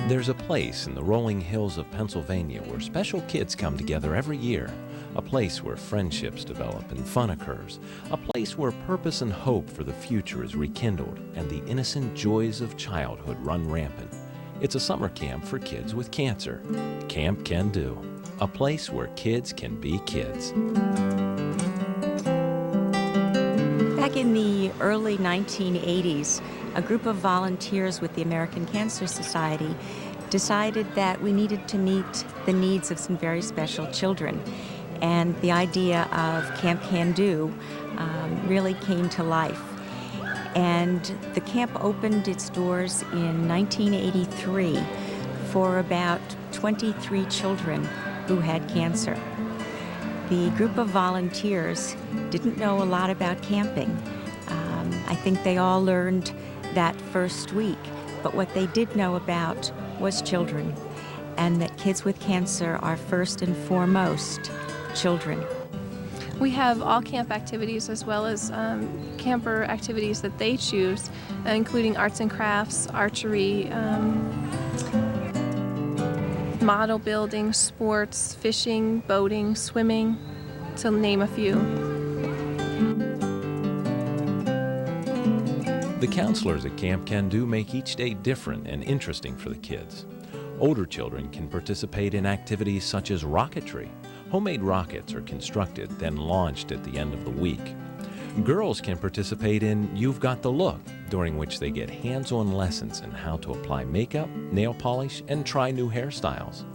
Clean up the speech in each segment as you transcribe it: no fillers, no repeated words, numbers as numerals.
There's a place in the rolling hills of Pennsylvania where special kids come together every year. A place where friendships develop and fun occurs. A place where purpose and hope for the future is rekindled and the innocent joys of childhood run rampant. It's a summer camp for kids with cancer. Camp Can Do. A place where kids can be kids. Back in the early 1980s, a group of volunteers with the American Cancer Society decided that we needed to meet the needs of some very special children. And the idea of Camp Can Do really came to life. And the camp opened its doors in 1983 for about 23 children who had cancer. The group of volunteers didn't know a lot about camping. I think they all learned that first week, but what they did know about was children, and that kids with cancer are first and foremost children. We have all camp activities as well as camper activities that they choose, including arts and crafts, archery, model building, sports, fishing, boating, swimming, to name a few. The counselors at Camp Can Do make each day different and interesting for the kids. Older children can participate in activities such as rocketry. Homemade rockets are constructed, then launched at the end of the week. Girls can participate in You've Got the Look, during which they get hands-on lessons in how to apply makeup, nail polish, and try new hairstyles.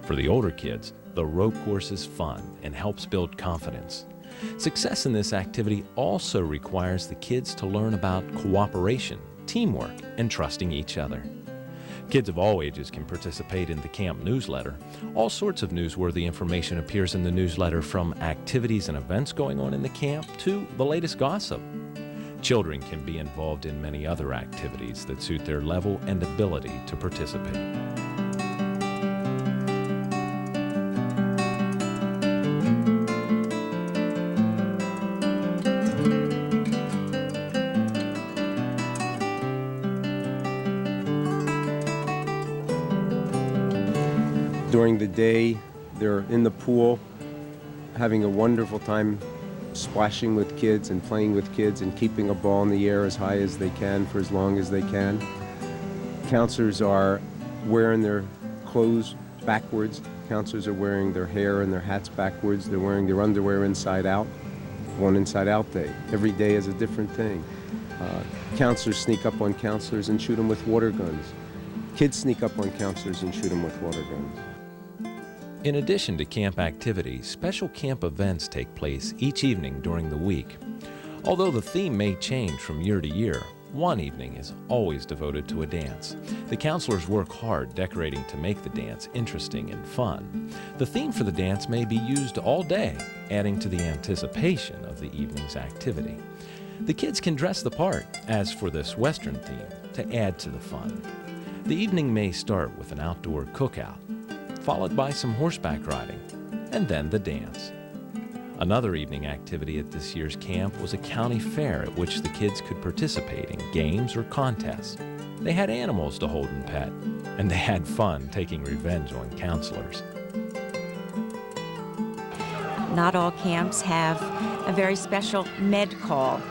For the older kids, the rope course is fun and helps build confidence. Success in this activity also requires the kids to learn about cooperation, teamwork, and trusting each other. Kids of all ages can participate in the camp newsletter. All sorts of newsworthy information appears in the newsletter, from activities and events going on in the camp to the latest gossip. Children can be involved in many other activities that suit their level and ability to participate. During the day, they're in the pool, having a wonderful time splashing with kids and playing with kids and keeping a ball in the air as high as they can for as long as they can. Counselors are wearing their clothes backwards. Counselors are wearing their hair and their hats backwards. They're wearing their underwear inside out. One inside out day. Every day is a different thing. Counselors sneak up on counselors and shoot them with water guns. Kids sneak up on counselors and shoot them with water guns. In addition to camp activities, special camp events take place each evening during the week. Although the theme may change from year to year, one evening is always devoted to a dance. The counselors work hard decorating to make the dance interesting and fun. The theme for the dance may be used all day, adding to the anticipation of the evening's activity. The kids can dress the part, as for this Western theme, to add to the fun. The evening may start with an outdoor cookout, followed by some horseback riding, and then the dance. Another evening activity at this year's camp was a county fair at which the kids could participate in games or contests. They had animals to hold and pet, and they had fun taking revenge on counselors. Not all camps have a very special med call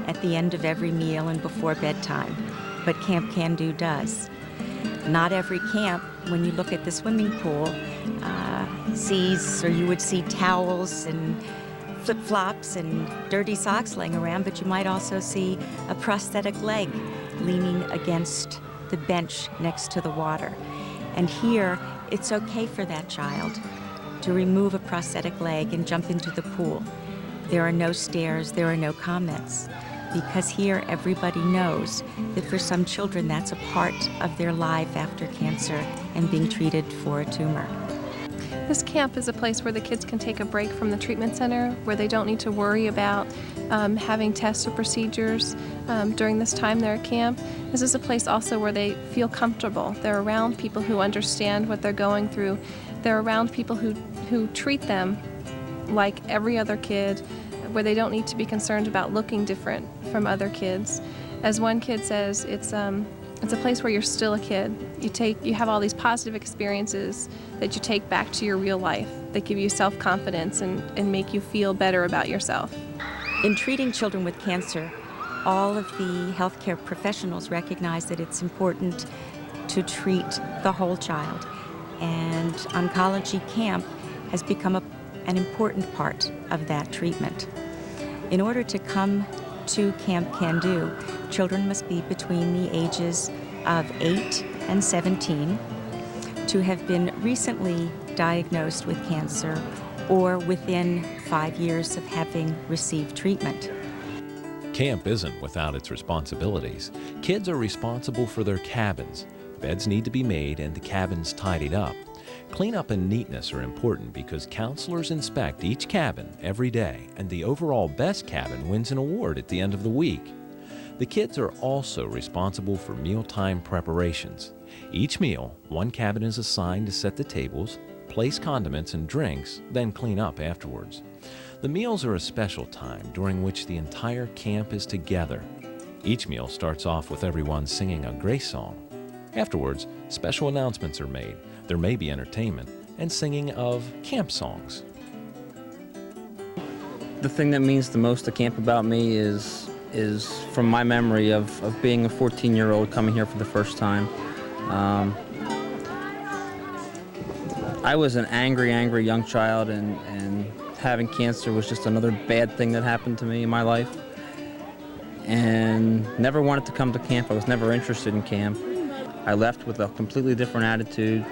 at the end of every meal and before bedtime, but Camp Can Do does. Not every camp, when you look at the swimming pool, sees, or you would see towels and flip-flops and dirty socks laying around, but you might also see a prosthetic leg leaning against the bench next to the water. And here, it's okay for that child to remove a prosthetic leg and jump into the pool. There are no stares, there are no comments, because here everybody knows that for some children that's a part of their life after cancer and being treated for a tumor. This camp is a place where the kids can take a break from the treatment center, where they don't need to worry about having tests or procedures during this time they're at camp. This is a place also where they feel comfortable. They're around people who understand what they're going through. They're around people who treat them like every other kid, where they don't need to be concerned about looking different from other kids. As one kid says, it's It's a place where you're still a kid. You have all these positive experiences that you take back to your real life that give you self-confidence and make you feel better about yourself. In treating children with cancer, all of the healthcare professionals recognize that it's important to treat the whole child. And Oncology Camp has become an important part of that treatment. In order to come to Camp Can Do, children must be between the ages of 8 and 17, to have been recently diagnosed with cancer or within 5 years of having received treatment. Camp isn't without its responsibilities. Kids are responsible for their cabins. Beds need to be made and the cabins tidied up. Cleanup and neatness are important because counselors inspect each cabin every day, and the overall best cabin wins an award at the end of the week. The kids are also responsible for mealtime preparations. Each meal, one cabin is assigned to set the tables, place condiments and drinks, then clean up afterwards. The meals are a special time during which the entire camp is together. Each meal starts off with everyone singing a grace song. Afterwards, special announcements are made. There may be entertainment and singing of camp songs. The thing that means the most to camp about me is from my memory of being a 14-year-old coming here for the first time. I was an angry young child, and having cancer was just another bad thing that happened to me in my life. And never wanted to come to camp. I was never interested in camp. I left with a completely different attitude.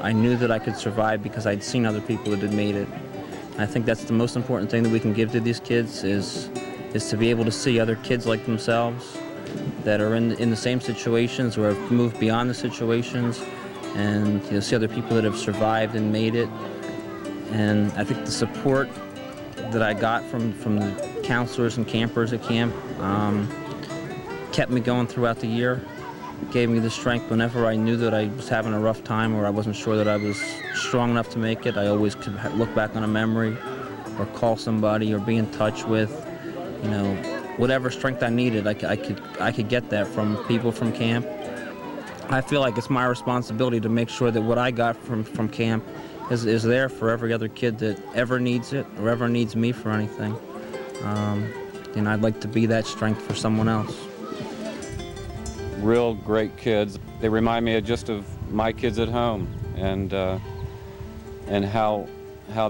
I knew that I could survive because I'd seen other people that had made it. I think that's the most important thing that we can give to these kids is to be able to see other kids like themselves that are in the same situations or have moved beyond the situations, and see other people that have survived and made it. And I think the support that I got from the counselors and campers at camp kept me going throughout the year. Gave me the strength whenever I knew that I was having a rough time or I wasn't sure that I was strong enough to make it. I always could look back on a memory or call somebody or be in touch with, whatever strength I needed. I could get that from people from camp. I feel like it's my responsibility to make sure that what I got from camp is there for every other kid that ever needs it or ever needs me for anything. I'd like to be that strength for someone else. Real great kids. They remind me just of my kids at home, and how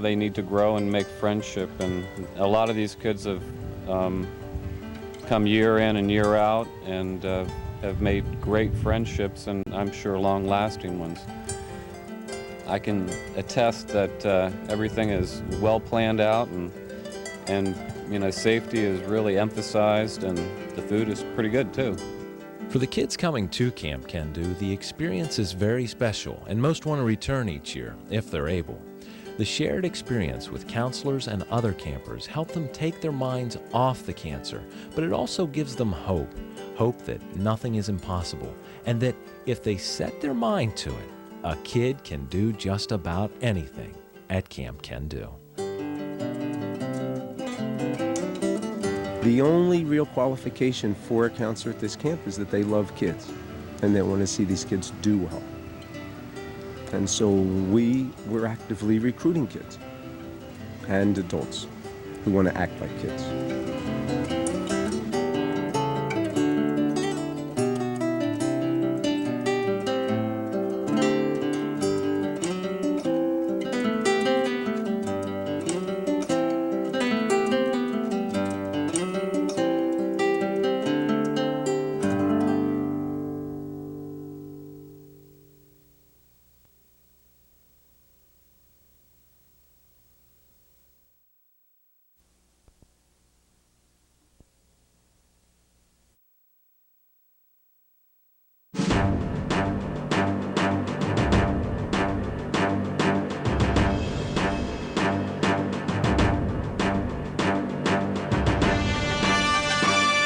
they need to grow and make friendship. And a lot of these kids have come year in and year out and have made great friendships, and I'm sure long-lasting ones. I can attest that everything is well planned out, and safety is really emphasized, and the food is pretty good too. For the kids coming to Camp Can Do, the experience is very special, and most want to return each year, if they're able. The shared experience with counselors and other campers help them take their minds off the cancer, but it also gives them hope. Hope that nothing is impossible, and that if they set their mind to it, a kid can do just about anything at Camp Can Do. The only real qualification for a counselor at this camp is that they love kids and they want to see these kids do well. And so we're actively recruiting kids and adults who want to act like kids.